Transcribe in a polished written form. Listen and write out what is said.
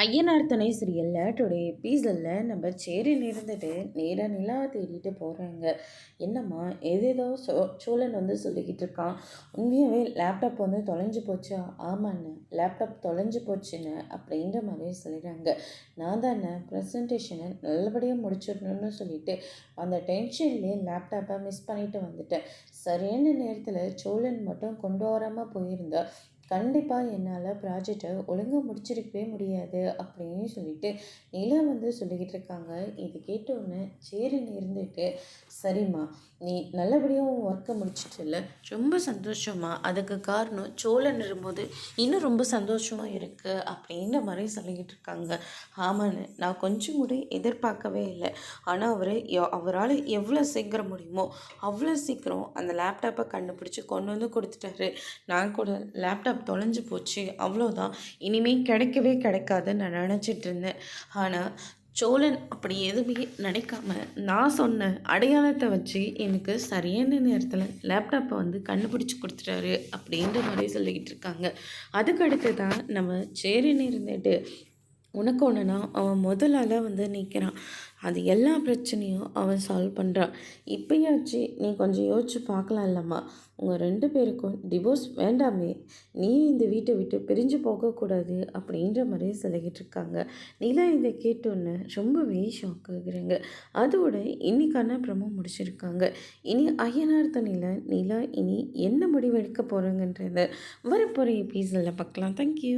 ஐயனார் துணை சீரியலில் டுடே எபிசோடில் நம்ம சேரில் இருந்துட்டு நேராக நிலா தேடிட்டு போகிறாங்க. என்னம்மா ஏதேதோ சோழன் வந்து சொல்லிக்கிட்டு இருக்கான். உண்மையாகவே லேப்டாப் வந்து தொலைஞ்சு போச்சா? ஆமாண்ணே, லேப்டாப் தொலைஞ்சு போச்சுன்னு அப்படின்ற மாதிரி சொல்லிடுறாங்க. நான் தானே ப்ரெசன்டேஷனை நல்லபடியாக முடிச்சிடணும்னு சொல்லிட்டு அந்த டென்ஷன்லேயே லேப்டாப்பை மிஸ் பண்ணிட்டு வந்துட்டேன். சரியான நேரத்தில் சோழன் மட்டும் கொண்டு வராமல் போயிருந்தா கண்டிப்பாக என்னால் ப்ராஜெக்டை ஒழுங்காக முடிச்சிருக்கவே முடியாது அப்படின்னு சொல்லிட்டு நிலா வந்து சொல்லிக்கிட்டு இருக்காங்க. இது கேட்டோன்னே சரின்னு இருந்துட்டு, சரிம்மா நீ நல்லபடியாக உன் ஒர்க்கை முடிச்சிட்டில்ல, ரொம்ப சந்தோஷமா. அதுக்கு காரணம் சோழன் இருக்கும்போது இன்னும் ரொம்ப சந்தோஷமாக இருக்குது அப்படின்ற மாதிரி சொல்லிக்கிட்டு இருக்காங்க. ஆமான்னு நான் கொஞ்சம் கூட எதிர்பார்க்கவே இல்லை. ஆனால் அவரால் எவ்வளோ சீக்கிரம் முடியுமோ அவ்வளோ சீக்கிரம் அந்த லேப்டாப்பை கண்டுபிடிச்சி கொண்டு வந்து கொடுத்துட்டாரு. நான் கூட லேப்டாப் தொலைஞ்சு போச்சு அவ்வளோதான், இனிமேல் கிடைக்கவே கிடைக்காதுன்னு நான் நினச்சிட்டு இருந்தேன். ஆனால் சோழன் அப்படி எதுவுமே நினைக்காம நான் சொன்ன அடையாளத்தை வச்சு எனக்கு சரியான நேரத்தில் லேப்டாப்பை வந்து கண்டுபிடிச்சி கொடுத்துட்டாரு அப்படின்ற மாதிரி சொல்லிக்கிட்டு இருக்காங்க. அதுக்கடுத்து தான் நம்ம சேரின்னு இருந்துட்டு உனக்கு ஒன்றுனா அவன் முதலால் வந்து நிற்கிறான். அது எல்லா பிரச்சனையும் அவன் சால்வ் பண்ணுறான். இப்போயாச்சு நீ கொஞ்சம் யோசிச்சு பார்க்கலாம் இல்லைம்மா, உங்கள் 2 பேருக்கும் டிவோர்ஸ் வேண்டாமே, நீ இந்த வீட்டை விட்டு பிரிஞ்சு போகக்கூடாது அப்படின்ற மாதிரி சொல்லிக்கிட்டு இருக்காங்க. நிலா இதை கேட்டோன்னு ரொம்பவே ஷாக் ஆகுறாங்க. அதோட இன்னைக்கான ப்ரமோ முடிச்சிருக்காங்க. இனி ஐயனார் துணையில் நிலா இனி என்ன முடிவு எடுக்க போகிறாங்கன்றத வரப்போகிற எபிசோடில் பார்க்கலாம். தேங்க்யூ.